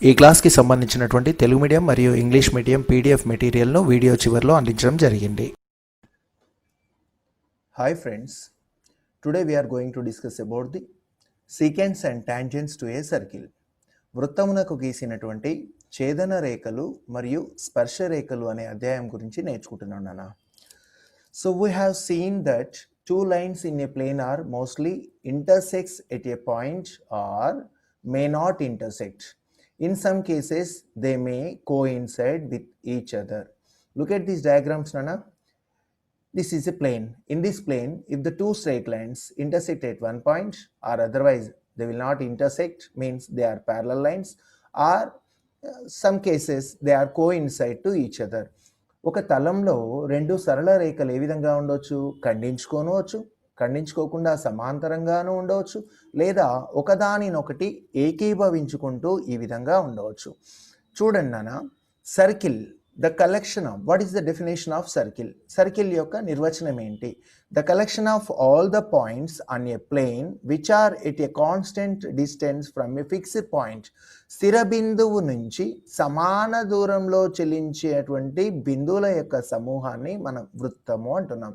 ఈ క్లాస్కి సంబంధించినటువంటి తెలుగు మీడియం మరియు ఇంగ్లీష్ మీడియం పీడిఎఫ్ మెటీరియల్ను వీడియో చివరిలో అందించడం జరిగింది. Hi friends, today we are going to discuss about the secants and tangents to a circle. వృత్తమునకు గీసినటువంటి ఛేదన రేఖలు మరియు స్పర్శ రేఖలు అనే అధ్యాయం గురించి నేర్చుకుంటున్నాం నాన్న. So we have seen that two lines in a plane are mostly intersects at a point or may not intersect. In some cases, they may coincide with each other. Look at these diagrams, Nana. This is a plane. In this plane, if the two straight lines intersect at one point or otherwise they will not intersect, means they are parallel lines, or some cases they are coincide to each other. ఒక తలంలో రెండు సరళ రేఖలు ఏ విధంగా ఉండవచ్చు? ఖండించుకోవచ్చు, ఖండించుకోకుండా సమాంతరంగానూ ఉండవచ్చు, లేదా ఒకదానినొకటి ఏకీభవించుకుంటూ ఈ విధంగా ఉండవచ్చు. చూడండి నాన్న, circle the collection of, what is the definition of circle? Circle యొక్క నిర్వచనం ఏంటి? The collection of all the points on a plane which are at a constant distance from a fixed point. స్థిర బిందువు నుంచి సమాన దూరంలో చెల్లించేటువంటి బిందువుల యొక్క సమూహాన్ని మనం వృత్తము అంటున్నాం.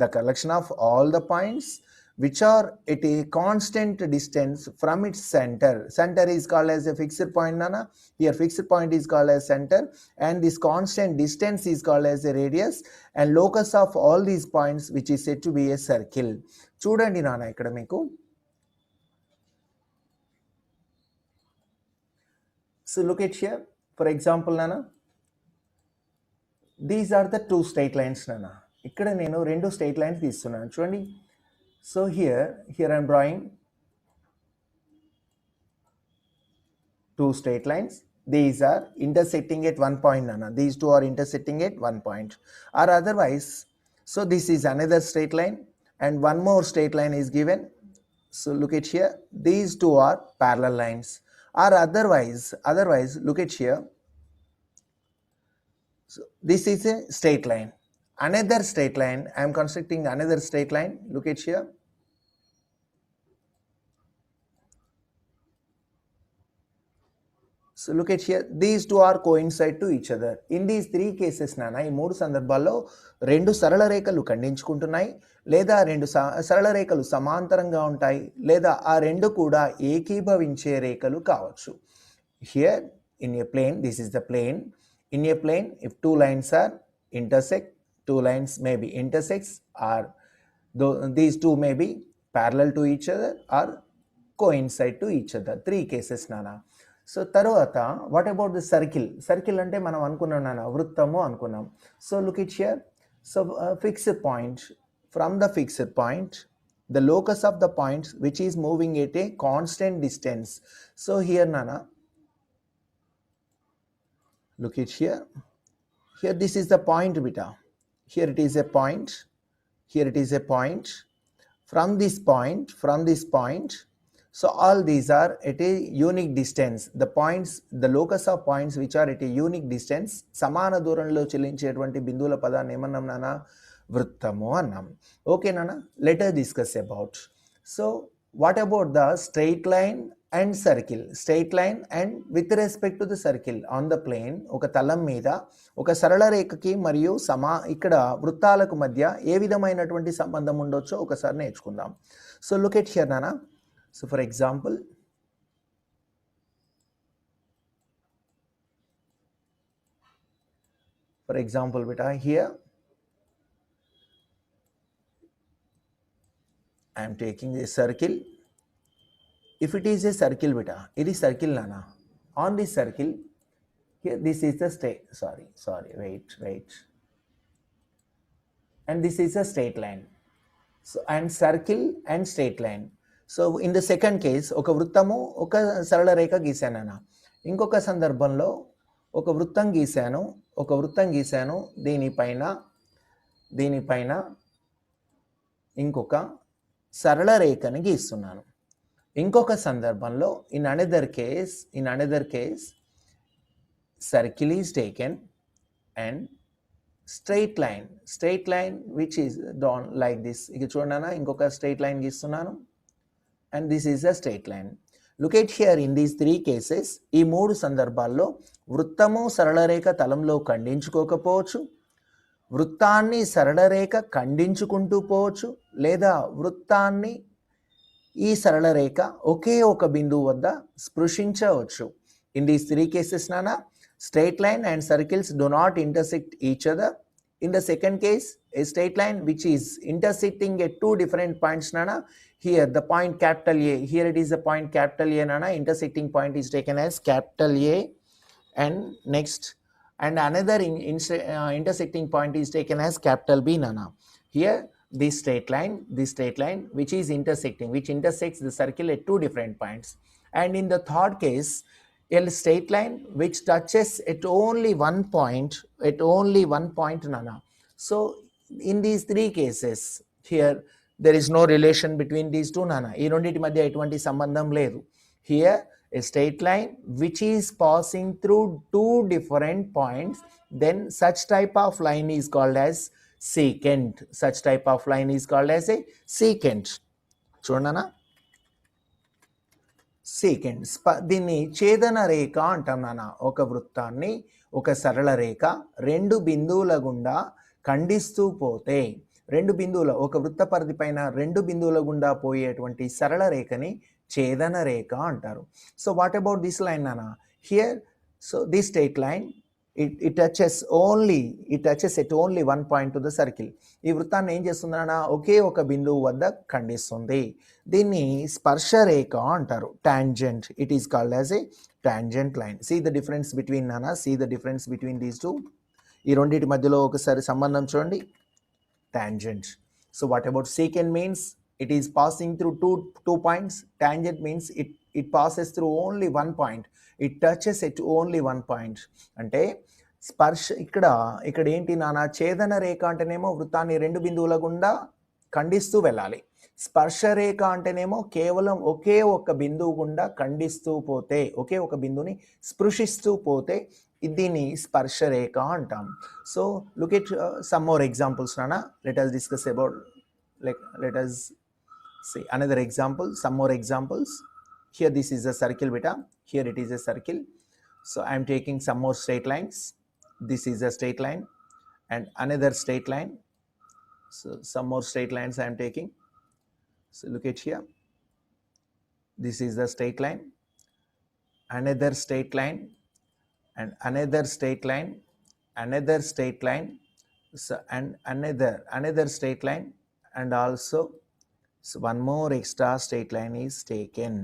The collection of all the points which are at a constant distance from its center. Center is called as a fixed point, Nana. Here fixed point is called as center, and this constant distance is called as a radius, and locus of all these points which is said to be a circle. చూడండి నాన్న, ఇక్కడ మీకు so look at here, for example Nana, these are the two straight lines Nana. ఇక్కడ నేను రెండు straight lines తీస్తున్నాను, చూడండి. So here I am drawing two straight lines. These are intersecting at one point, Nana. These two are intersecting at one point, or otherwise, so this is another straight line and one more straight line is given. So look at here, these two are parallel lines, or otherwise look at here. So this is a straight line, another straight line. I am constructing another straight line. Look at here. So look at here, these two are coincide to each other. In these three cases నానా, ఈ మూడు సందర్భాల్లో రెండు సరళ రేఖలు ఖండించుకుంటున్నాయి, లేదా రెండు సరళ రేఖలు సమాంతరంగా ఉంటాయి, లేదా ఆ రెండు కూడా ఏకీభవించే రేఖలు కావచ్చు. Here in a plane, this is the plane. In a plane, if two lines are intersect, two lines may be intersects, or these two may be parallel to each other or coincide to each other. Three cases నానా. So తర్వాత what about the circle? Circle అంటే మనం అనుకున్నాం నాన్న, వృత్తము అనుకున్నాం. So look it here. So fixed point, from the fixed point the locus of the points which is moving at a constant distance. So here నాన్న, look it here. Here this is the point beta. Here it is a point, here it is a point. From this point, so all these are at a unique distance. The points, the locus of points which are at a unique distance, సమాన దూరంలో చెల్లించేటువంటి బిందువుల పదాన్ని ఏమన్నాం నాన్న? వృత్తము అన్నాం. Okay నాన్న, let us discuss about. So what about the straight line and circle? Straight line and with respect to the circle on the plane, ఒక తలం మీద ఒక సరళ రేఖకి మరియు ఇక్కడ వృత్తాలకు మధ్య ఏ విధమైనటువంటి సంబంధం ఉండొచ్చో ఒకసారి నేర్చుకుందాం. సో లుక్ ఎట్ హియర్ నాన్న. So for example, beta, here I am taking a circle. If it is a circle beta, it is circle nana. On this circle, here this is the wait. And this is a straight line. So and circle and straight line. So in the second case ఒక వృత్తము ఒక సరళ రేఖ గీశాను అన్న. ఇంకొక సందర్భంలో ఒక వృత్తం గీశాను, దీనిపైన ఇంకొక సరళ రేఖని గీస్తున్నాను. ఇంకొక సందర్భంలో in another case circle is taken and straight line which is drawn like this. ఇక చూడన్నా, ఇంకొక స్ట్రైట్ లైన్ గీస్తున్నాను and this is a straight line. Look at here in these 3 cases, ఈ 3 సందర్భాల్లో వృత్తము సరళరేఖ తలంలో ఖండించుకోకపోవచ్చు, వృత్తాన్ని సరళరేఖ ఖండించుకుంటూ పోవచ్చు, లేదా వృత్తాన్ని ఈ సరళరేఖ ఒకే ఒక బిందువు వద్ద స్పృశించవచ్చు. ఇన్ దీస్ 3 కేసెస్ నానా, straight line and circles do not intersect each other. In the second case, a straight line which is intersecting at 2 different points nana, here the point capital A, here it is the point capital A nana, intersecting point is taken as capital A, and next and another intersecting point is taken as capital B nana. Here this straight line which is intersecting, which intersects the circle at 2 different points. And in the third case, a straight line which touches at only one point nana. So in these 3 cases, here there is no relation between these two nana. ఈ రెండింటి మధ్య ఎటువంటి సంబంధం లేదు. Here a straight line which is passing through 2 different points, then such type of line is called as secant. Such type of line is called as a secant. చూడనా, secant. దీన్ని ఛేదన రేఖ అంటాం నాన్న. ఒక వృత్తాన్ని ఒక సరళ రేఖ 2 బిందువుల గుండా ఖండిస్తూ పోతే, 2 బిందువుల, ఒక వృత్త పరిధి పైన 2 బిందువుల గుండా పోయేటువంటి సరళ రేఖని ఛేదన రేఖ అంటారు. So what about this line నాన్న? Here, so this straight line it touches at only one point to the circle. ఈ వృత్తాన్ని ఏం చేస్తుంది నాన్న? ఒకే ఒక బిందువు వద్ద ఖండిస్తుంది. దీన్ని స్పర్శ రేఖ అంటారు, tangent. It is called as a tangent line. See the difference between నాన్న, see the difference between these two. ఈ రెండింటి మధ్యలో ఒకసారి సంబంధం చూడండి, tangent. So what about secant means it is passing through two points. Tangent means it passes through only one point. It touches at only one point. అంటే స్పర్శ ఇక్కడ ఏంటి నాన్న? ఛేదన రేఖ అంటేనేమో వృత్తాన్ని 2 బిందువుల గుండా ఖండిస్తూ వెళ్ళాలి. స్పర్శ రేఖ అంటేనేమో కేవలం ఒకే ఒక బిందువు గుండా ఖండిస్తూ పోతే, ఒకే ఒక బిందువుని స్పృశిస్తూ పోతే దీన్ని స్పర్శ రేఖ అంటాం. So look at some more examples నాన్న. Let us discuss about, let us see another example, some more examples. Here this is a circle beta, here it is a circle. So I am taking some more straight lines. This is a straight line and another straight line. So some more straight lines I am taking. So look at here, this is the straight line, another straight line, and another straight line, another straight line, so and another straight line, and also so one more extra straight line is taken.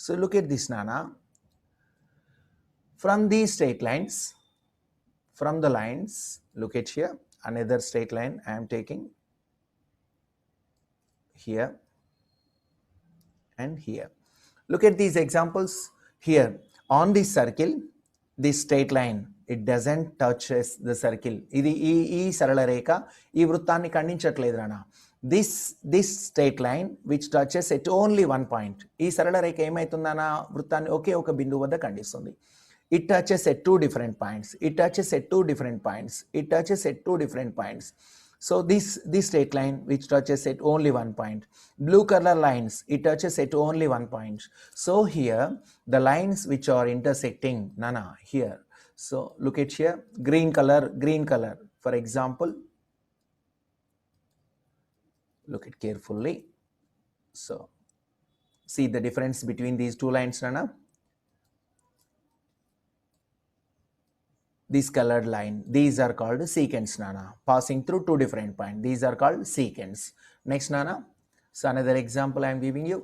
So look at this nana. From these straight lines, from the lines, look at here, another straight line I am taking here and here. Look at these examples. Here on this circle, this straight line, it doesn't touches the circle. ఇది ఈ సరళ రేఖ ఈ వృత్తాన్ని ఖండించట్లేదు నాన్న. This straight line which touches at only one point. ఈ సరళ రేఖ ఏమవుతుందన్న? వృత్తాన్ని ఒకే ఒక బిందువు వద్ద ఖండిస్తుంది. It touches at 2 different points. It touches at 2 different points. It touches at 2 different points. So this straight line which touches at only one point. Blue color lines, it touches at only one point. So here the lines which are intersecting nana here. So look at here, green color. For example, look at carefully. So see the difference between these two lines nana. This colored line, these are called secants nana, passing through 2 different points. These are called secants. Next nana, so another example I am giving you.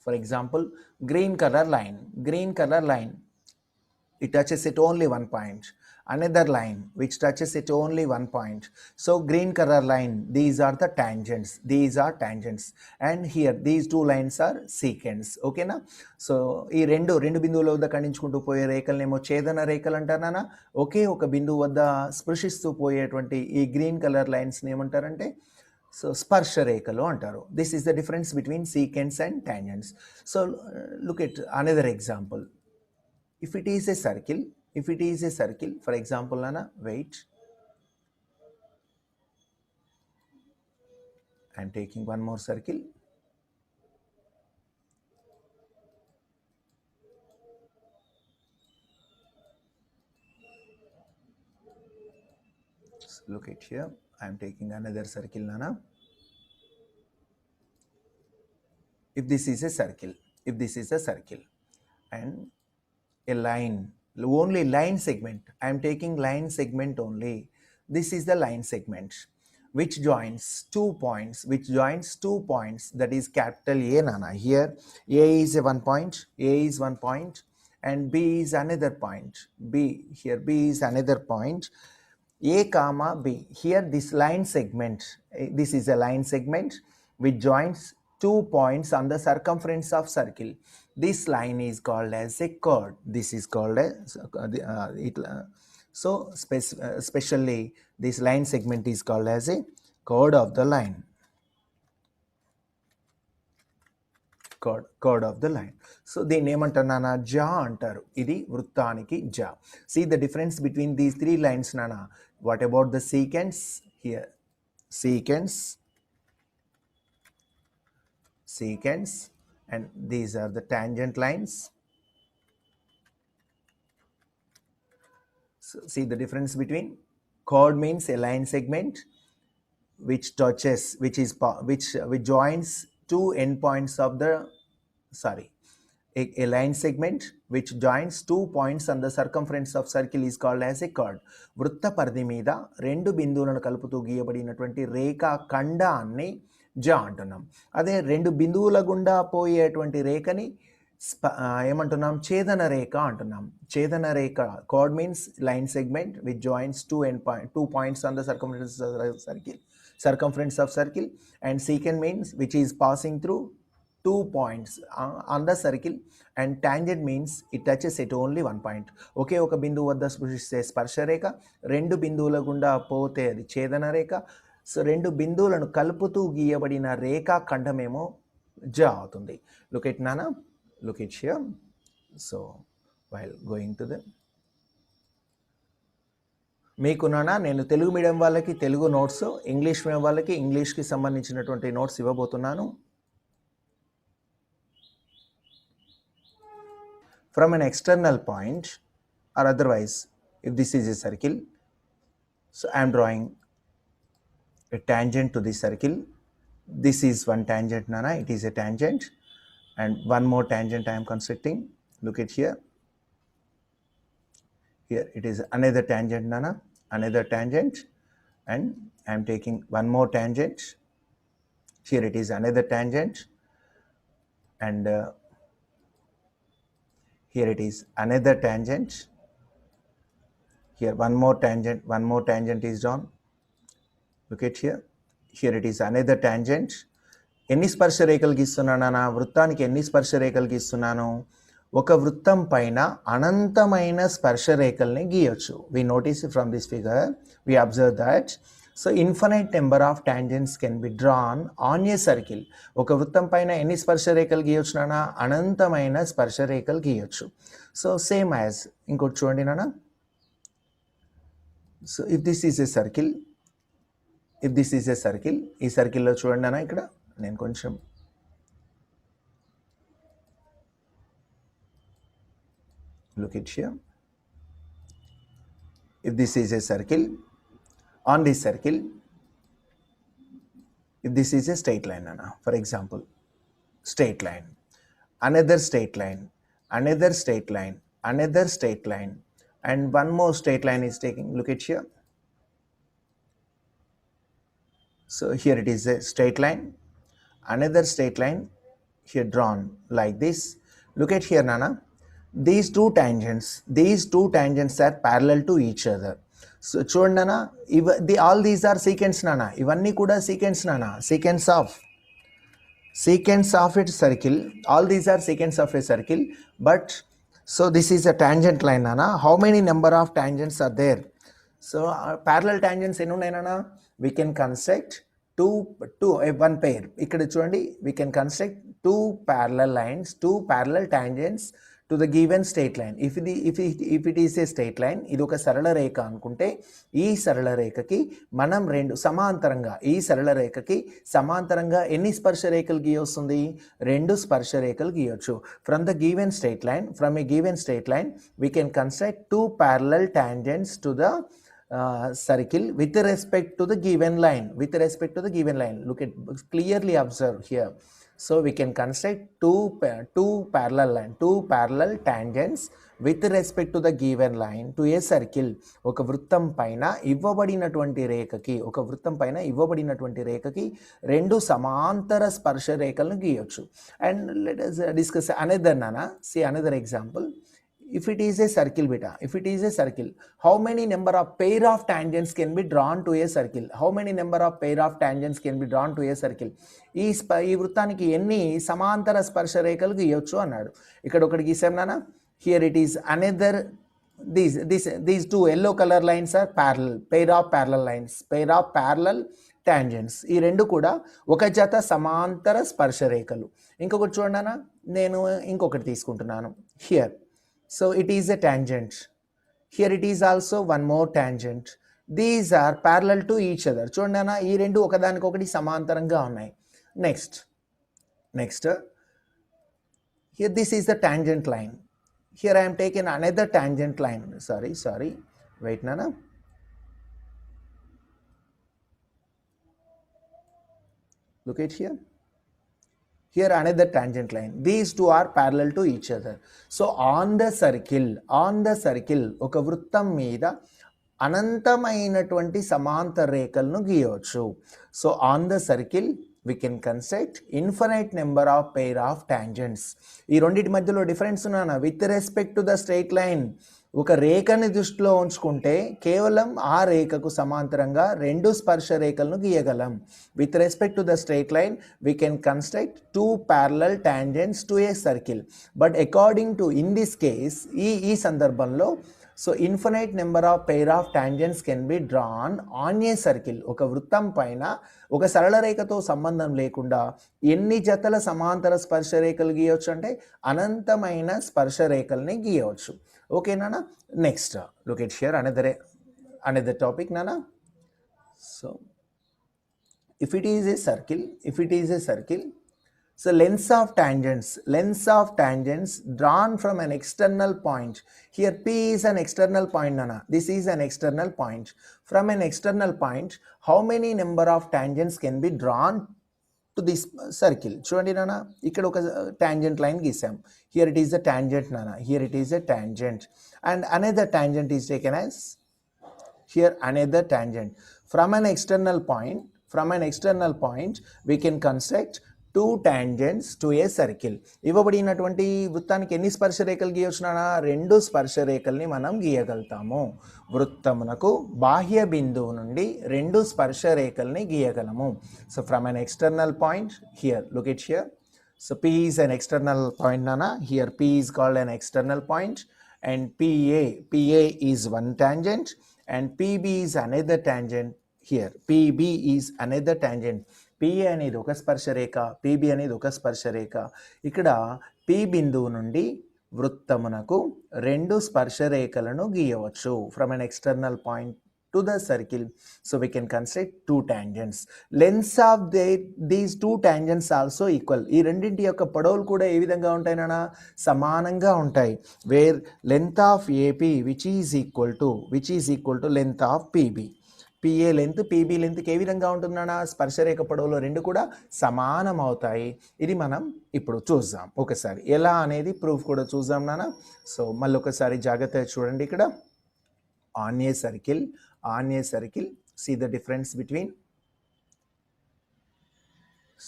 For example, green color line, it touches at only one point. Another line which touches at only one point. So green color line, these are the tangents. And here these two lines are secants. Okay na? So ఈ రెండు బిందువుల వద్ద ఖండించుకుంటూ పోయే రేఖలనేమో ఛేదన రేఖలు అంటారా? ఒకే ఒక బిందువు వద్ద స్పృశిస్తూ పోయేటువంటి ఈ గ్రీన్ కలర్ లైన్స్ ఏమంటారంటే సో స్పర్శ రేఖలు అంటారు. This is the difference between secants and tangents. So look at another example. If it is a circle, for example nana, wait, I am taking one more circle. So look at here, I am taking another circle, Nana. If this is a circle, and a line, only line segment, I am taking line segment only. This is the line segment which joins 2 points, that is capital A, Nana. Here A is one point, and B is another point. B is another point. A comma B. Here this line segment, this is a line segment which joins 2 points on the circumference of circle. This line is called as a chord. This is called as specially this line segment is called as a chord of the line. Chord of the line. So దీన్ని ఏమంటారు నాన్న? జా అంటారు. ఇది వృత్తానికి జా. See the difference between these three lines, Nana. What about the secants? Here secants, and these are the tangent lines. So see the difference between chord means a line segment which joins two endpoints of the a line segment which joins 2 points on the circumference of circle is called as a chord. వృత్త పరిధి మీద రెండు బిందువులను కలుపుతూ గీయబడినటువంటి రేఖా ఖండాన్ని జా అంటున్నాం. అదే రెండు బిందువుల గుండా పోయేటువంటి రేఖని ఏమంటున్నాం? ఛేదన రేఖ అంటున్నాం. ఛేదన రేఖ, chord means line segment which joins 2 points on the circumference of circle, and secant means which is passing through 2 points on the circle, and tangent means it touches at only 1 point. ఒకే ఒక బిందువు వద్ద స్పృశిస్తే స్పర్శ రేఖ, రెండు బిందువుల గుండా పోతే అది ఛేదన రేఖ. సో రెండు బిందువులను కలుపుతూ గీయబడిన రేఖా ఖండమేమో జా అవుతుంది. Look at Nana, look at here. So while going to the మీకు నాన్న నేను తెలుగు మీడియం వాళ్ళకి తెలుగు నోట్స్, ఇంగ్లీష్ మీడియం వాళ్ళకి ఇంగ్లీష్కి సంబంధించినటువంటి నోట్స్ ఇవ్వబోతున్నాను. From an external point, or otherwise if this is a circle, so I am drawing a tangent to this circle. This is one tangent, Nana, it is a tangent, and one more tangent I am constructing. Look at here it is another tangent, Nana, another tangent, and I am taking one more tangent. Here it is another tangent, and here it is another tangent. Here one more tangent is drawn. Look at here it is another tangent. ఎన్ని స్పర్శ రేఖలు గీస్తున్నాను నా వృత్తానికి? ఎన్ని స్పర్శ రేఖలు గీస్తున్నాను? ఒక వృత్తం పైన అనంతమైన స్పర్శ రేఖల్ని గీయొచ్చు. We notice from this figure, we observe that so infinite number of tangents can be drawn on a circle. ఒక వృత్తం పైన ఎన్ని స్పర్శ రేఖలు గీయొచ్చు నాన్న? అనంతమైన స్పర్శ రేఖలు గీయొచ్చు. సో సేమ్ యాజ్ ఇంకోటి చూడండి నాన్న. So if this is a circle, ఈ సర్కిల్లో చూడండి నాన్న, ఇక్కడ నేను కొంచెం look at here. If this is a circle, on this circle, if this is a straight line, Nana, for example, straight line, another straight line, another straight line, another straight line, and one more straight line is taking. Look at here. So here it is a straight line, another straight line here drawn like this. Look at here, Nana. These two tangents are parallel to each other. So చూడండి నాన్న, all these are secants నాన్న. ఇవన్నీ కూడా secants నాన్న. Secants of a circle. All these are secants of a circle. But so this is a tangent line nana. How many number of tangents are there? So parallel tangents ఎన్ని ఉన్నాయి నాన్న? We can construct one pair. ఇక్కడ చూడండి, we can construct two parallel lines, two parallel tangents to the given straight line. If it is a straight line, ఇది ఒక సరళ రేఖ అనుకుంటే ఈ సరళ రేఖకి మనం ఈ సరళ రేఖకి సమాంతరంగా ఎన్ని స్పర్శ రేఖలు గీయొస్తుంది? రెండు స్పర్శ రేఖలు గీయొచ్చు. From a given straight line, we can construct two parallel tangents to the circle with respect to the given line. With respect to the given line, look at, clearly observe here. So we can construct two parallel tangents with respect to the given line to a circle. ఒక వృత్తం పైన ఇవ్వబడినటువంటి రేఖకి రెండు సమాంతర స్పర్శ రేఖలను గీయొచ్చు. And let us discuss another, Nana. See another example. If it is a circle, beta, if it is a circle, how many number of pair of tangents can be drawn to a circle? How many number of pair of tangents can be drawn to a circle? ఈ వృత్తానికి ఎన్ని సమాంతర స్పర్శ రేఖలు గీయొచ్చు అన్నాడు. ఇక్కడ ఒకటి గీసాం నాన్న. Here it is another, these two yellow color lines are parallel, pair of parallel lines, pair of parallel tangents. ఈ రెండు కూడా ఒక జత సమాంతర స్పర్శ రేఖలు. ఇంకొకటి చూడండి, నేను ఇంకొకటి తీసుకుంటున్నాను. Here, so it is a tangent. Here it is also one more tangent. These are parallel to each other. చూడండి, ఈ రెండు ఒకదానికొకటి సమాంతరంగా ఉన్నాయి. Next here this is the tangent line. Here I am taking another tangent line. Sorry, wait, Nana. Look at here. Here another tangent line. These two are parallel to each other. So on the circle ఒక వృత్తం మీద అనంతమైనటువంటి సమాంతర రేఖలను గీయవచ్చు. So on the circle we can construct infinite number of pair of tangents. ఈ రెండింటి మధ్యలో డిఫరెన్స్ ఉన్నానా? With respect to the straight line, ఒక రేఖని దృష్టిలో ఉంచుకుంటే కేవలం ఆ రేఖకు సమాంతరంగా రెండు స్పర్శ రేఖలను గీయగలం. With respect to the straight line we can construct two parallel tangents to a circle. But according to, in this case, ఈ సందర్భంలో, so infinite number of pair of tangents can be drawn on a circle. ఒక వృత్తం పైన ఒక సరళ రేఖతో సంబంధం లేకుండా ఎన్ని జతల సమాంతర స్పర్శ రేఖలు గీయవచ్చు అంటే అనంతమైన స్పర్శ రేఖల్ని గీయవచ్చు. ఓకే నాన్న. Next look at here another topic, నాన్న. So if it is a circle, so lengths of tangents drawn from an external point. Here P is an external point, Nana. This is an external point. From an external point, how many number of tangents can be drawn to this circle? చూడండి నాన్న, ఇక్కడ ఒక tangent line గీసాం. Here it is a tangent, Nana. Here it is a tangent. And another tangent is taken as here another tangent. From an external point, we can construct two tangents to a circle. ఇవ్వబడినటువంటి వృత్తానికి ఎన్ని స్పర్శ రేఖలు గీయొచ్చునా? రెండు స్పర్శ రేఖల్ని మనం గీయగలుగుతాము. వృత్తమునకు బాహ్య బిందువు నుండి రెండు స్పర్శ రేఖల్ని గీయగలము. So from an external point, here look at here. So P is an external point, Nana. Here P is called an external point, and PA is one tangent, and PB is another tangent. Here PB is another tangent. PA అనేది ఒక స్పర్శ రేఖ, PB అనేది ఒక స్పర్శ రేఖ. ఇక్కడ P బిందువు నుండి వృత్తమునకు రెండు స్పర్శ రేఖలను గీయవచ్చు. From an external point to the circle, so we can construct two tangents. Lengths of these two tangents also equal. ఈ రెండింటి యొక్క పొడవులు కూడా ఏ విధంగా ఉంటాయినా? సమానంగా ఉంటాయి. Where length of AP which is equal to length of PB. PA length PB లెంత్కి ఏ విధంగా ఉంటుందన్నా? స్పర్శరేఖ పొడవులో రెండు కూడా సమానం అవుతాయి. ఇది మనం ఇప్పుడు చూద్దాం ఒకసారి. ఎలా అనేది ప్రూఫ్ కూడా చూద్దాం నాన్న. సో మళ్ళీ ఒకసారి జాగ్రత్తగా చూడండి. ఇక్కడ on a circle see the difference between.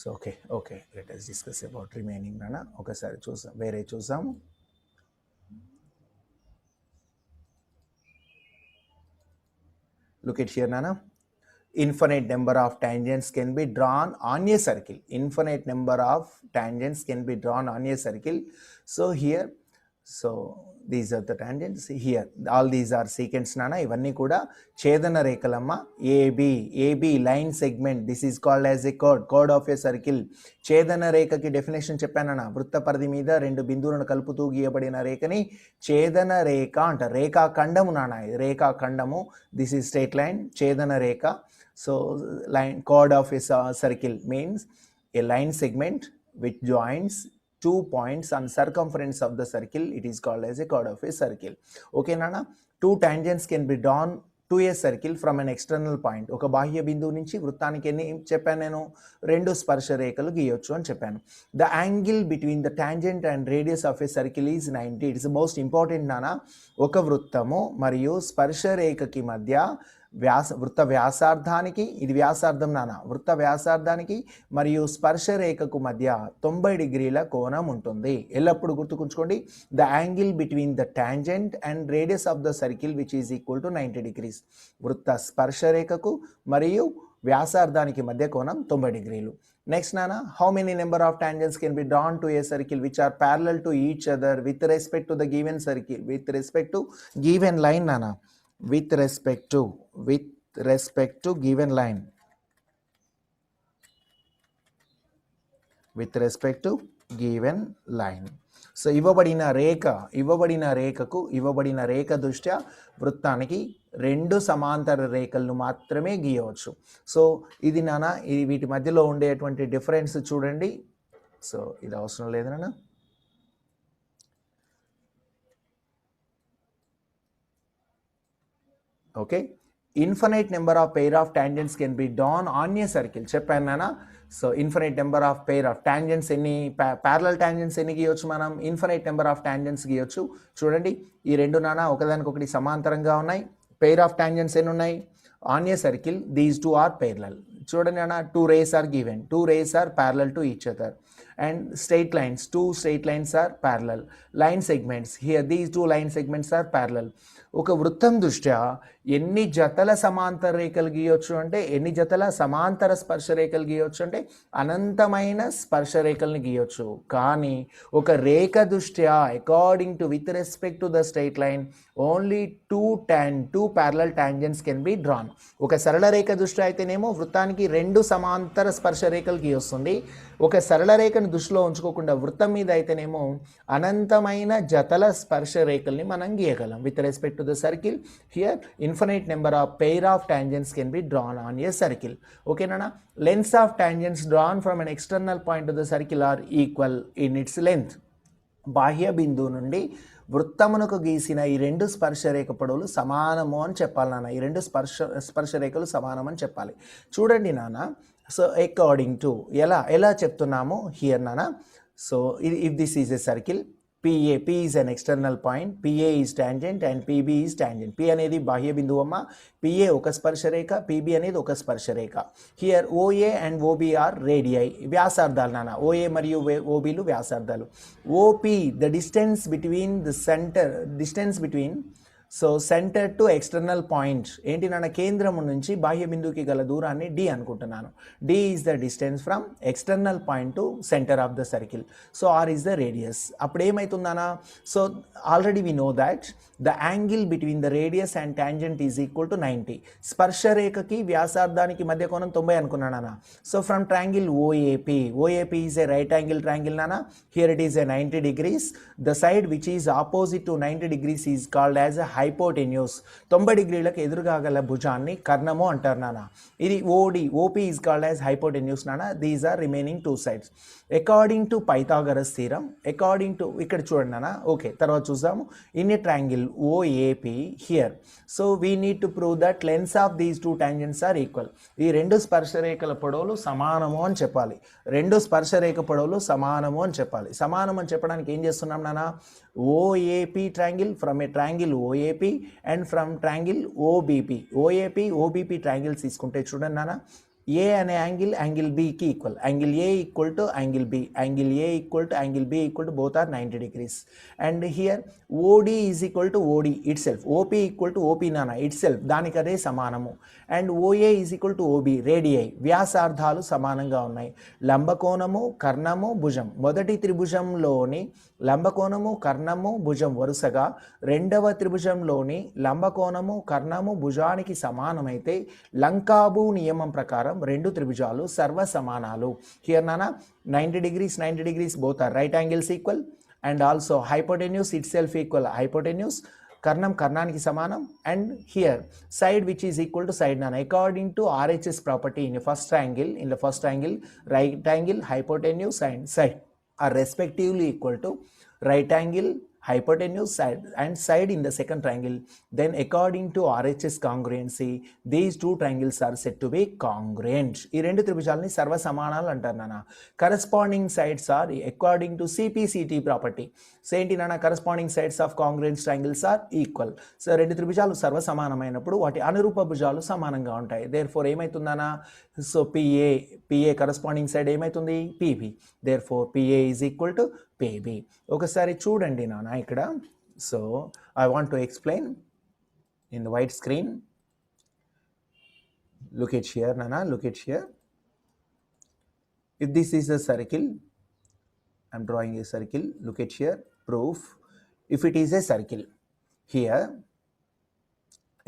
So okay let us discuss about remaining నాన్న. ఒకసారి చూద్దాం, వేరే చూద్దాము. Look at here, Nana. Infinite number of tangents can be drawn on a circle. Infinite number of tangents can be drawn on a circle. So here, so these are the tangents. Here all these are secants, Nana. ఇవన్నీ కూడా ఛేదన రేఖలమ్మ. AB line segment, this is called as a chord of a circle. ఛేదన రేఖకి definition చెప్పానన్నా. వృత్త పరిధి మీద రెండు బిందువులను కలుపుతూ గీయబడిన రేఖని ఛేదన రేఖ అంటారు. రేఖాఖండము నాన్న, రేఖాఖండము. దిస్ ఈజ్ స్ట్రైట్ లైన్, ఛేదన రేఖ. So line chord of a circle means a line segment which joins two points on circumference of the circle. It is called as a chord of a circle. Okay, Nana. Two tangents can be drawn to a circle from an external point. ఒక బాహ్య బిందువు నుంచి వృత్తానికి ఎన్ని చెప్పాను నేను? 2 స్పర్శ రేఖలు గీయొచ్చు అని చెప్పాను. The angle between the tangent and radius of a circle is 90. It's most important నానా. ఒక వృత్తము మరియు స్పర్శ రేఖకి మధ్య వృత్త వ్యాసార్థానికి, ఇది వ్యాసార్థం నానా, వృత్త వ్యాసార్థానికి మరియు స్పర్శ రేఖకు మధ్య 90 డిగ్రీల కోణం ఉంటుంది. ఎల్లప్పుడు గుర్తుకుంచుకోండి, the angle between the tangent and radius of the circle which is equal to 90 degrees. వృత్త స్పర్శ రేఖకు మరియు వ్యాసార్థానికి మధ్య కోణం 90 డిగ్రీలు. నెక్స్ట్ నానా, how many number of tangents can be drawn to a circle which are parallel to each other with respect to the given circle, with respect to given line నానా, with respect to given line, with respect to given line. So ఇవ్వబడిన రేఖ దృష్ట్యా వృత్తానికి 2 సమాంతర రేఖలను మాత్రమే గీయవచ్చు. So ఇది నానా, ఇది వీటి మధ్యలో ఉండేటువంటి డిఫరెన్స్ చూడండి. సో ఇది అవసరం లేదు నాన్న. Okay, infinite number of pair of tangents can be drawn on a circle చెప్పాను నానా. So infinite number of pair of tangents ఎన్ని, ప్యారలల్ టాంజెంట్స్ ఎన్ని గీయొచ్చు మనం? ఇన్ఫినైట్ నెంబర్ ఆఫ్ టాంజెంట్స్ గీయొచ్చు. చూడండి ఈ 2 నానా ఒకదానికొకటి సమాంతరంగా ఉన్నాయి. పెయిర్ ఆఫ్ టాంజెంట్స్ ఎన్ని ఉన్నాయి on a circle? These 2 are parallel. చూడండి నానా, 2 rays are given, 2 rays are parallel to each other, and straight lines, 2 straight lines are parallel. Line segments, here these 2 line segments are parallel. ఒక వృత్తం దృష్ట్యా ఎన్ని జతల సమాంతర రేఖలు గీయొచ్చు అంటే, ఎన్ని జతల సమాంతర స్పర్శ రేఖలు గీయొచ్చు అంటే అనంతమైన స్పర్శ రేఖల్ని గీయొచ్చు. కానీ ఒక రేఖ దృష్ట్యా according to with respect to the straight line only 2 parallel tangents can be drawn. ఒక సరళ రేఖ దృష్ట్యా అయితేనేమో వృత్తానికి 2 సమాంతర స్పర్శ రేఖలు గీయొస్తుంది. ఒక సరళ రేఖను దృష్టిలో ఉంచుకోకుండా వృత్తం మీద అయితేనేమో అనంతమైన జతల స్పర్శ రేఖల్ని మనం గీయగలం. With respect to the circle here infinite number of pair of tangents can be drawn on a circle. Okay nana, lengths of tangents drawn from an external point to the circle are equal in its length. బాహ్య బిందువు నుండి వృత్తమునకు గీసిన ఈ 2 స్పర్శ రేఖ పొడవులు సమానము అని చెప్పాలి నాన్న. ఈ 2 స్పర్శ రేఖలు సమానం అని చెప్పాలి. చూడండి నాన్న, సో అకార్డింగ్ టు ఎలా చెప్తున్నాము హియర్ నాన్న. So if this is a circle, P is an external point, PA is tangent and PB is tangent. P అనేది బాహ్య బిందువు అమ్మ, PA ఒక స్పర్శ రేఖ, PB అనేది ఒక స్పర్శ రేఖ. Here OA and OB are radii, వ్యాసార్థాలు నాన్న. OA మరియు OBలు వ్యాసార్థాలు. OP, the distance between so centre to external point ఏంటి నాన్న? కేంద్రము నుంచి బాహ్య బిందువుకి గల దూరాన్ని D అనుకుంటున్నాను. D is the distance from external point to centre of the circle. So R is the radius. అప్పుడు ఏమవుతుందన్నా? So already we know that the angle between the radius and tangent is equal to 90. స్పర్శ రేఖకి వ్యాసార్థానికి మధ్య కోణం 90 అనుకున్నానా? So from triangle OAP is a right angle triangle నానా. Here it is a 90 degrees. The side which is opposite to 90 degrees is called as a hypotenuse. 90 డిగ్రీలకు ఎదురుగా గల భుజాన్ని కర్ణము అంటారు నాన్న. ఇది OP is called as hypotenuse నాన్న. These are remaining 2 sides. According to Pythagoras theorem, according to ఇక్కడ చూడండి నాన్న. ఓకే, తర్వాత చూద్దాము. In a triangle OAP here, so we need to prove that lengths of these 2 tangents are equal. ఈ 2 స్పర్శ రేఖల పొడవులు సమానము అని చెప్పాలి. 2 స్పర్శ రేఖ పొడవులు సమానము అని చెప్పాలి. సమానం అని చెప్పడానికి ఏం చేస్తున్నాం నాన్న? OAP triangle, from a triangle OAP and from triangle OBP. OAP triangles తీసుకుంటే చూడండి నాన్న, A అనే యాంగిల్ B కి equal. Angle A equal to angle B, angle A equal to angle B equal to both are 90 degrees. And here OD is equal to OD itself. OP equal to OP నాన్న itself, దానికి అదే సమానము. And OA is equal to OB radii, వ్యాసార్థాలు సమానంగా ఉన్నాయి. లంబకోణము, కర్ణము, భుజం. మొదటి త్రిభుజంలోని లంబకోణము, కర్ణము, భుజం వరుసగా, రెండవ త్రిభుజంలోని లంబకోణము, కర్ణము, భుజానికి సమానమైతే లంకాబు నియమం ప్రకారం 2 త్రిభుజాలు సర్వసమానాలు. హియర్ నానా 90 degrees both are right angles equal, and also hypotenuse itself equal hypotenuse. కర్ణం కర్ణానికి సమానం. And here side which is equal to side నాన్న. According to RHS property in first angle right angle, hypotenuse and side are respectively equal to right angle, hypotenuse side and side in the second triangle, then according to RHS congruency these two triangles are said to be congruent. ఈ రెండు త్రిభుజాలని సర్వ సమానాలు అంటారు నాన్న. Corresponding sides are according to CPCT property. So ఏంటి నాన్న, corresponding sides of congruent triangles are equal. So రెండు త్రిభుజాలు సర్వ సమానమైనప్పుడు వాటి అనురూప భుజాలు సమానంగా ఉంటాయి. దేర్ఫోర్ ఏమవుతుందన్నా, సో PA కరస్పాండింగ్ సైడ్ ఏమవుతుంది, PB. Therefore PA is equal to PB. ఒకసారి చూడండి నాన్న ఇక్కడ. So I want to explain in the white screen. Look at here, Nana, look at here. If this is a circle, I'm drawing a circle, look at here, proof. If it is a circle, here,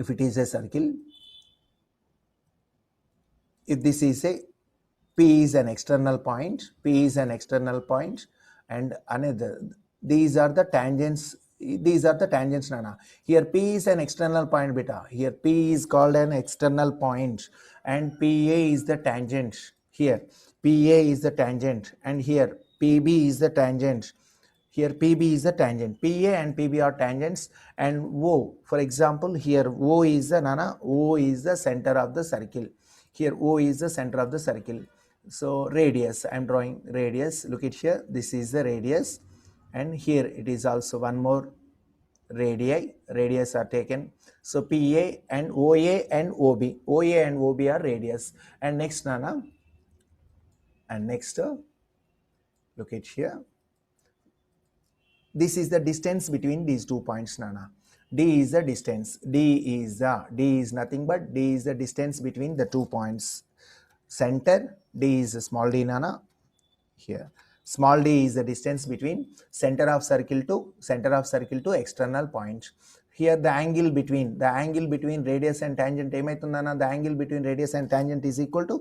if it is a circle, if this is a, P is an external point, P is an external point, and another, these are the tangents. These are the tangents, Nana. Here P is an external point, beta. Here P is called an external point and PA is the tangent. Here PA is the tangent and here PB is the tangent. Here PB is the tangent. PA and PB are tangents and O. For example, here O is the, Nana, O is the center of the circle. Here O is the center of the circle. So radius, I am drawing radius. Look at here. This is the radius. And here it is also one more radius are taken. So PA and OA and OB, OA and OB are radius. And next, Nana, and next, look at here. This is the distance between these 2 points, Nana. D is the distance. D is nothing but D is the distance between the 2 points. Center, D is small d, Nana. Here small d is the distance between center of circle to external point. Here the angle between radius and tangent ఏమైతుందన్నా, the angle between radius and tangent is equal to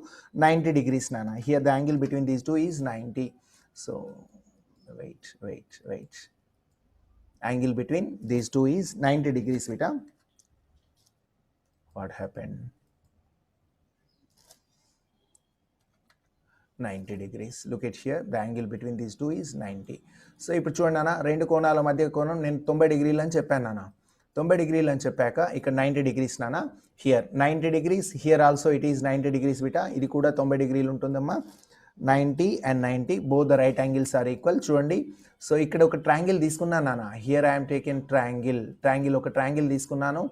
90 degrees nana. Here the angle between these two is 90. So wait, angle between these two is 90 degrees, beta. What happened? 90 degrees. Look at here, the angle between these two is 90. So ఇప్పుడు చూడండి అన్న, రెండు కోణాల మధ్య కోణం నేను 90 డిగ్రీలు అని చెప్పాను నాన్న. 90 డిగ్రీలు అని చెప్పాక ఇక్కడ 90 డిగ్రీస్ నాన్న. Here 90 degrees, here also it is 90 degrees beta. ఇది కూడా 90 డిగ్రీలు ఉంటుందమ్మా. 90 and 90 both the right angles are equal. చూడండి, సో ఇక్కడ ఒక ట్రయాంగిల్ తీసుకున్నాను నాన్న. హియర్ ఐఎమ్ టేకెన్ ట్రయాంగిల్ ఒక ట్రయాంగిల్ తీసుకున్నాను.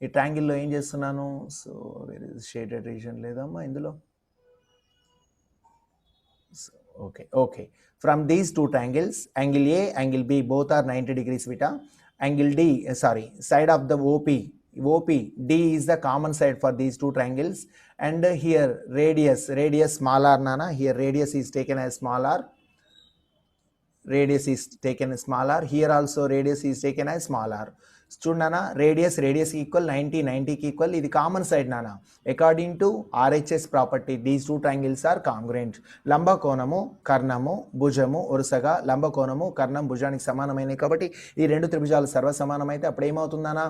ఈ ట్రయాంగిల్లో ఏం చేస్తున్నాను, సో షేడెడ్ రీజన్ లేదమ్మా ఇందులో. Okay. From these two triangles, angle A, angle B, both are 90 degrees beta. Angle D, side of the OP, D is the common side for these two triangles. And here radius small r, nana. Here radius is taken as small r. Here also radius is taken as small r. చూడనా, radius equal 90కి equal. ఇది common side నానా. According to RHS property these two triangles are congruent. లంబకోణము, కర్ణము, భుజము వరుసగా లంబకోణము, కర్ణం, భుజానికి సమానమైనవి కాబట్టి ఈ రెండు త్రిభుజాలు సర్వసమానమైతే అప్పుడు ఏమవుతుందన్నా,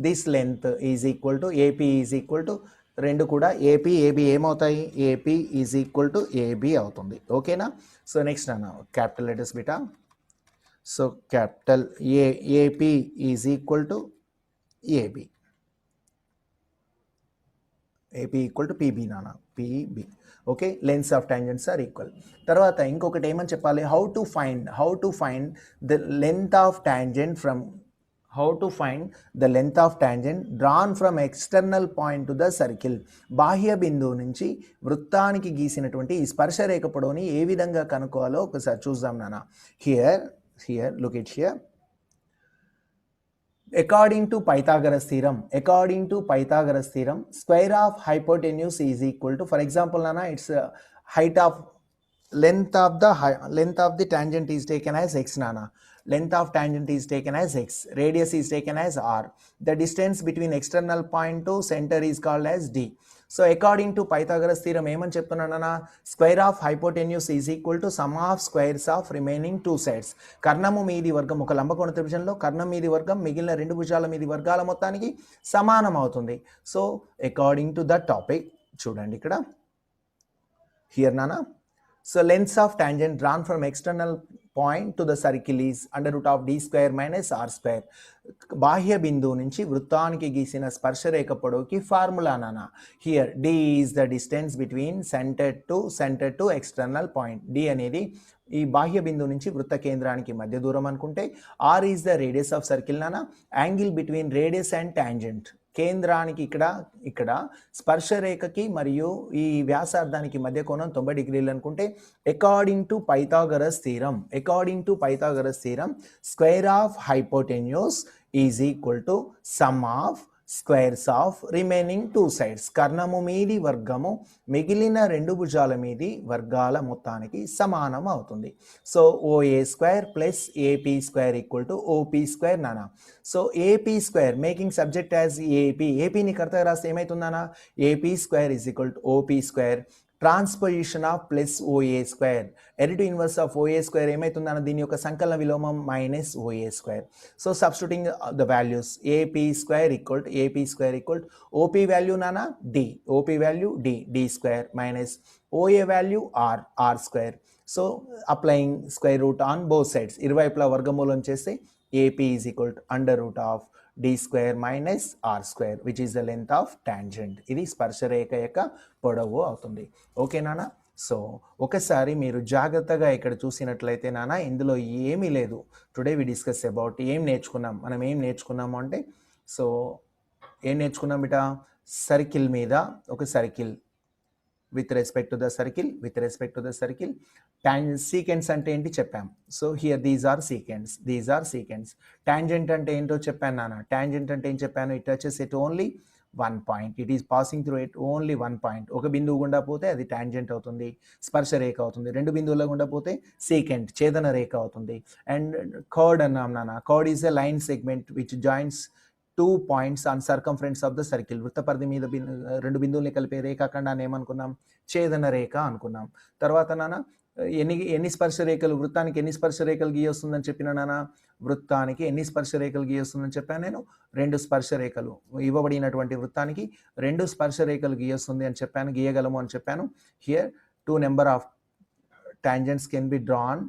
this length is equal to AP is equal to, రెండు కూడా AP AB ఏమవుతాయి, AP is equal to AB అవుతుంది. ఓకేనా. సో నెక్స్ట్ నాన్న, క్యాపిటల్ లెటర్స్ బిటా. So capital AP is equal to AB. AP equal to PB nana. PB. Okay, lengths of tangents are equal. తర్వాత ఇంకొకటి ఏమని చెప్పాలి, how to find the length of tangent drawn from external point to the circle. బాహ్య బిందువు నుంచి వృత్తానికి గీసినటువంటి ఈ స్పర్శరేఖ పొడవుని ఏ విధంగా కనుక్కోవాలో ఒకసారి చూద్దాం నాన్న. Here, look at here. According to Pythagoras theorem, square of hypotenuse is equal to, for example, Nana, it's length of the tangent is taken as x, Nana. Length of tangent is taken as x. Radius is taken as r. The distance between external point to center is called as d. So according to Pythagoras theorem ఏమని చెప్తున్నానన్నా, square of hypotenuse is equal to sum of squares of remaining two sides. కర్ణము మీది వర్గం, ఒక లంబకోణ త్రిభుజంలో కర్ణం మీది వర్గం మిగిలిన రెండు భుజాల మీది వర్గాల మొత్తానికి సమానం అవుతుంది. So according to the topic చూడండి ఇక్కడ, హియర్ నానా, So length of tangent drawn from external point to the circle is under root of d square minus r square. బాహ్య బిందువు నుంచి వృత్తానికి గీసిన స్పర్శరేఖ పొడవుకి ఫార్ములా నానా. Here d is the distance between centre to external point. d అనేది ఈ బాహ్య బిందువు నుంచి వృత్త కేంద్రానికి మధ్య దూరం అనుకుంటే, r is the radius of circle నానా. Angle between radius and tangent, కేంద్రానికి ఇక్కడ స్పర్శరేఖకి మరియు ఈ వ్యాసార్థానికి మధ్య కోణం 90 డిగ్రీలు అనుకుంటే, according to Pythagoras theorem square of hypotenuse is equal to sum of squares of remaining two sides. కర్ణము మీది వర్గము మిగిలిన రెండు భుజాల మీది వర్గాల మొత్తానికి సమానం అవుతుంది. So OA square plus AP square equal to OP square నానా. So AP square making subject as ఏపీని కర్తగా రాస్తే ఏమవుతుందనా, AP square is equal to OP square transposition of plus OA square. ఎరిటు ఇన్వర్స్ ఆఫ్ ఓఏ స్క్వేర్ ఏమవుతుందన్న దీని యొక్క సంకలన విలోమం minus OA square. So substituting the values AP square equal to OP value నానా D square minus OA value R square. So applying square root on both sides, ఇరువైపులా వర్గమూలం చేస్తే AP is equal to under root of d square minus r square which is the length of tangent. ఇది స్పర్శరేఖ యొక్క పొడవు అవుతుంది. Okay నానా. So ఒకసారి మీరు జాగ్రత్తగా ఇక్కడ చూసినట్లయితే నానా, ఇందులో ఏమీ లేదు. టుడే వి డిస్కస్ అబౌట్ ఏం నేర్చుకున్నాము అంటే, సో ఏం నేర్చుకున్నాం బిటా, సర్కిల్ మీద ఒక circle with respect to the circle secants అంటే ఏంటి చెప్పాం. So here these are secants. Tangent అంటే ఏంటో చెప్పాను నాన్న. టాంజెంట్ అంటే ఏం చెప్పాను, it touches at only one point, it is passing through at only one point. ఒక బిందువు గుండా పోతే అది టాంజెంట్ అవుతుంది, స్పర్శరేఖ అవుతుంది. రెండు బిందువుల గుండా పోతే సీకెంట్, ఛేదన రేఖ అవుతుంది. అండ్ కర్డ్ అన్నాం నాన్న. Curd is a line segment which joints 2 points on circumference of the circle. వృత్త పరిధి మీద రెండు బిందువుల్ని కలిపే రేఖాఖండాన్ని ఏమనుకున్నాం, ఛేదన రేఖ అనుకున్నాం. తర్వాత నాన్న ఎన్ని స్పర్శరేఖలు, వృత్తానికి ఎన్ని స్పర్శరేఖలు గీయొస్తుందని చెప్పిన నాన్న, వృత్తానికి ఎన్ని స్పర్శరేఖలు గీయొస్తుందని చెప్పాను నేను, 2 స్పర్శరేఖలు. ఇవ్వబడినటువంటి వృత్తానికి 2 స్పర్శరేఖలు గీయొస్తుంది అని చెప్పాను, గీయగలము అని చెప్పాను. Here 2 number of tangents can be drawn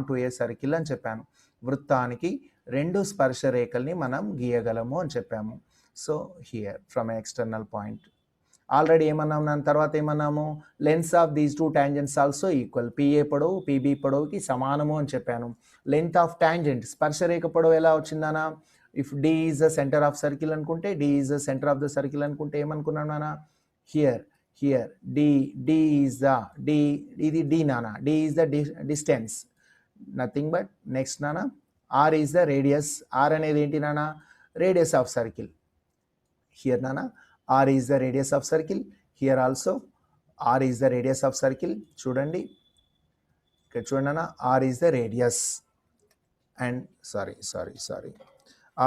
to a circle అని చెప్పాను. వృత్తానికి 2 స్పర్శరేఖల్ని మనం గీయగలము అని చెప్పాము. So here from external point already ఏమన్నాము, దాని తర్వాత ఏమన్నాము, lengths of these 2 tangents also equal, PA పొడవు పిబి పొడవుకి సమానము అని చెప్పాను. లెంత్ ఆఫ్ టాంజెంట్, స్పర్శరేఖ పొడవు ఎలా వచ్చిందనా, if D is the centre of circle అనుకుంటే, ఏమనుకున్నాను నానా, హియర్ d is the ఇది d నానా, d is the distance, nothing but next నానా, r is the radius, r అనేది ఏంటి నానా, radius of circle. Here నానా r is the radius of circle, here also r is the radius of circle. చూడండి ఇక్కడ చూడండి నానా, r is the radius and sorry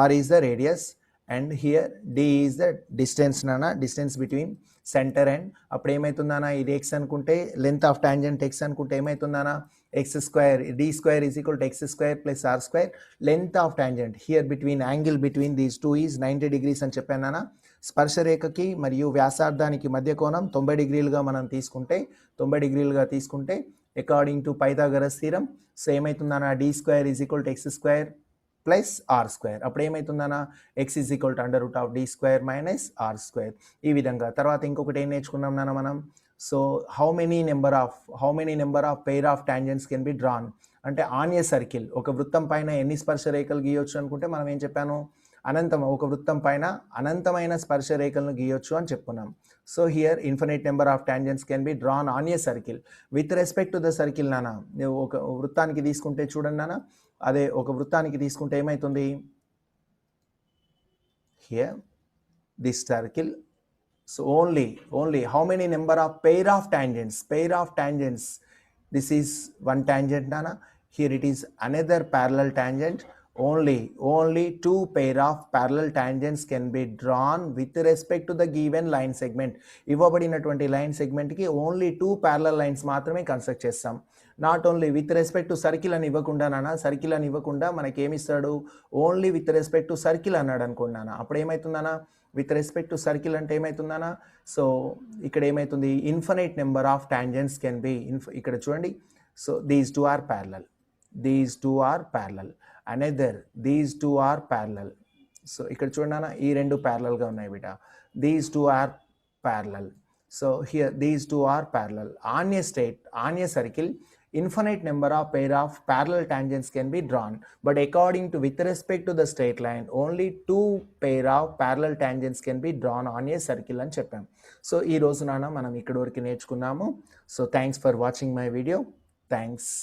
r is the radius and here d is the distance nana, distance between center and, అప్పుడు ఏమవుతుందనా, ఇది x అనుకుంటే length of tangent x అనుకుంటే ఏమవుతుందనా, x square d square is equal to x square plus r square. Length of tangent here angle between these 2 is 90 degrees అని చెప్పానా. స్పర్శరేఖకి మరియు వ్యాసార్థానికి మధ్య కోణం 90 degreesగా మనం తీసుకుంటే according to Pythagoras theorem, so ఏమవుతుందనా, d square is equal to x square plus R square. అప్పుడు ఏమవుతుందనా, X is equal to under root of D square minus R square. ఈ విధంగా తర్వాత ఇంకొకటి ఏం నేర్చుకున్నాం నాన్న మనం, so how many number of pair of tangents can be drawn అంటే ఆన్ ఏ సర్కిల్, ఒక వృత్తం పైన ఎన్ని స్పర్శరేఖలు గీయొచ్చు అనుకుంటే మనం ఏం చెప్పాను, ఒక వృత్తం పైన అనంతమైన స్పర్శరేఖలను గీయొచ్చు అని చెప్పుకున్నాం. So here infinite number of tangents can be drawn on a circle with respect to the circle నాన్న. ఒక వృత్తానికి తీసుకుంటే చూడండి నాన్న, అదే ఒక వృత్తానికి తీసుకుంటే ఏమవుతుంది, here this circle, so only how many number of pair of tangents, this is one tangent నానా, here it is another parallel tangent. only 2 pair of parallel tangents can be drawn with respect to the given line segment. ఇవ్వబడినటువంటి line సెగ్మెంట్కి ఓన్లీ 2 parallel lines మాత్రమే construct చేస్తాం. Not only with respect to circle అని ఇవ్వకుండా నాన్న, circle అని ఇవ్వకుండా మనకేమిస్తాడు, only with respect to circle అన్నాడు అనుకోండి నాన్న, అప్పుడు ఏమవుతుందన్నా, విత్ రెస్పెక్ట్ టు సర్కిల్ అంటే ఏమవుతుందన్నా, సో ఇక్కడ ఏమవుతుంది, infinite number of tangents can be, ఇక్కడ చూడండి, so these two are parallel, these two are parallel, another these two are parallel. So ఇక్కడ చూడండి అన్న, ఈ రెండు ప్యారలల్గా ఉన్నాయి బిట, these two are parallel. So here these two are parallel. On a state, on a circle, infinite number of pair of parallel tangents can be drawn, but according to with respect to the straight line, only two pair of parallel tangents can be drawn on a circle అని చెప్పాం. So ఈ రోజు నాన్న మనం ఇక్కడ వరకు నేర్చుకున్నాము. So thanks for watching my video. Thanks.